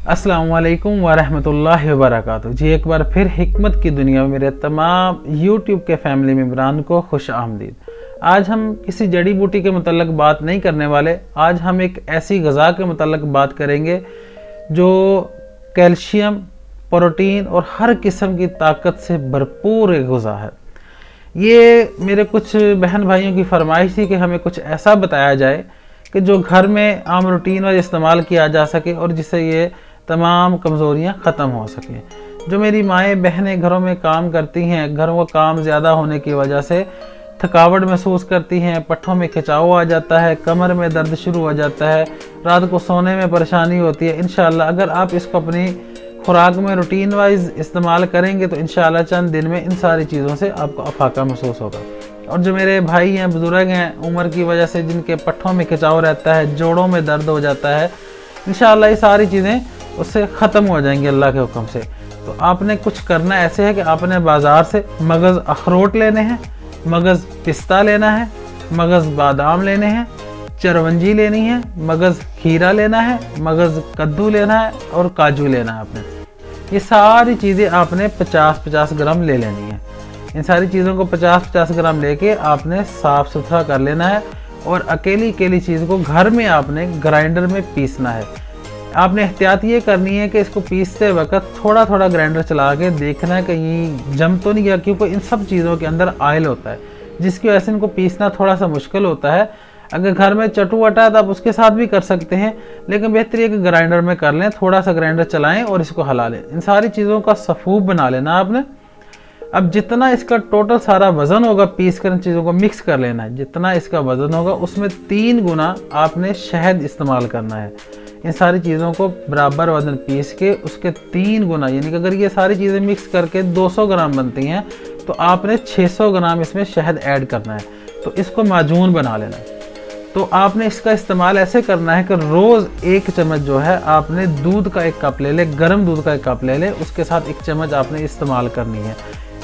अस्सलाम वालेकुम वरहमतुल्लाहि वबरकातुहू। जी एक बार फिर हिकमत की दुनिया में मेरे तमाम YouTube के फैमिली मेम्बरान को खुश आमदीद। आज हम किसी जड़ी बूटी के मुतल्लक बात नहीं करने वाले। आज हम एक ऐसी ग़ज़ा के मुतल्लक बात करेंगे जो कैल्शियम, प्रोटीन और हर किस्म की ताकत से भरपूर एक ग़ज़ा है। ये मेरे कुछ बहन भाइयों की फरमाइश थी कि हमें कुछ ऐसा बताया जाए कि जो घर में आम रूटीन वाले इस्तेमाल किया जा सके और जिससे ये तमाम कमज़ोरियाँ ख़त्म हो सकें। जो मेरी माएँ बहनें घरों में काम करती हैं, घरों का काम ज़्यादा होने की वजह से थकावट महसूस करती हैं, पट्ठों में खिंचाव आ जाता है, कमर में दर्द शुरू हो जाता है, रात को सोने में परेशानी होती है। इंशाअल्लाह अगर आप इसको अपनी खुराक में रूटीन वाइज इस्तेमाल करेंगे तो इंशाअल्लाह चंद दिन में इन सारी चीज़ों से आपको अफाका महसूस होगा। और जो मेरे भाई हैं, बुजुर्ग हैं, उम्र की वजह से जिनके पट्ठों में खिंचाव रहता है, जोड़ों में दर्द हो जाता है, इंशाअल्लाह ये सारी चीज़ें उससे ख़त्म हो जाएंगी अल्लाह के हुक्म से। तो आपने कुछ करना ऐसे है कि आपने बाज़ार से मगज़ अखरोट लेने हैं, मगज़ पिस्ता लेना है, मगज़ बादाम लेने हैं, चरवंजी लेनी है, मगज़ खीरा लेना है, मगज़ कद्दू लेना है और काजू लेना है। आपने ये सारी चीज़ें आपने 50-50 ग्राम ले लेनी है। इन सारी चीज़ों को 50-50 ग्राम लेके आपने साफ़ सुथरा कर लेना है और अकेली चीज़ को घर में आपने ग्राइंडर में पीसना है। आपने एहतियात ये करनी है कि इसको पीसते वक्त थोड़ा थोड़ा ग्राइंडर चला के देखना है कहीं जम तो नहीं गया, क्योंकि इन सब चीज़ों के अंदर ऑयल होता है जिसकी वजह से इनको पीसना थोड़ा सा मुश्किल होता है। अगर घर में चटू आटा है तो आप उसके साथ भी कर सकते हैं, लेकिन बेहतर है कि ग्राइंडर में कर लें, थोड़ा सा ग्राइंडर चलाएं और इसको हिला लें। इन सारी चीज़ों का सफूफ बना लेना आपने। अब जितना इसका टोटल सारा वज़न होगा, पीस कर इन चीज़ों को मिक्स कर लेना है। जितना इसका वज़न होगा उसमें 3 गुना आपने शहद इस्तेमाल करना है। इन सारी चीज़ों को बराबर वज़न पीस के उसके 3 गुना, यानी कि अगर ये सारी चीज़ें मिक्स करके 200 ग्राम बनती हैं तो आपने 600 ग्राम इसमें शहद ऐड करना है। तो इसको माजून बना लेना है। तो आपने इसका इस्तेमाल ऐसे करना है कि रोज़ 1 चम्मच जो है आपने दूध का 1 कप ले ले, गर्म दूध का 1 कप ले ले, उसके साथ 1 चम्मच आपने इस्तेमाल करनी है।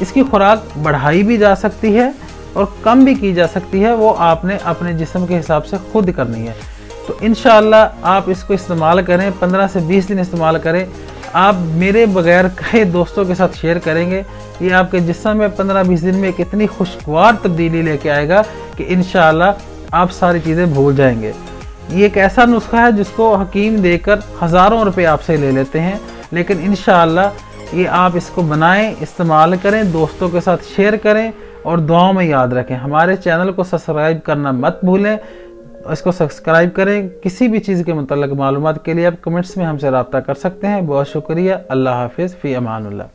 इसकी खुराक बढ़ाई भी जा सकती है और कम भी की जा सकती है, वो आपने अपने जिस्म के हिसाब से खुद करनी है। तो इंशाअल्लाह आप इसको इस्तेमाल करें, 15 से 20 दिन इस्तेमाल करें। आप मेरे बगैर कई दोस्तों के साथ शेयर करेंगे, ये आपके जिस्म में 15-20 दिन में एक इतनी खुशगवार तब्दीली लेके आएगा कि इंशाअल्लाह आप सारी चीज़ें भूल जाएंगे। ये एक ऐसा नुस्खा है जिसको हकीम देकर हज़ारों रुपए आपसे ले लेते हैं, लेकिन इंशाअल्लाह ये आप इसको बनाएं, इस्तेमाल करें, दोस्तों के साथ शेयर करें और दुआओं में याद रखें। हमारे चैनल को सब्सक्राइब करना मत भूलें, इसको सब्सक्राइब करें। किसी भी चीज़ के मुतल्लिक़ मालूमात के लिए आप कमेंट्स में हमसे रब्ता कर सकते हैं। बहुत शुक्रिया। अल्लाह हाफिज़, फ़ी अमानुल्लाह।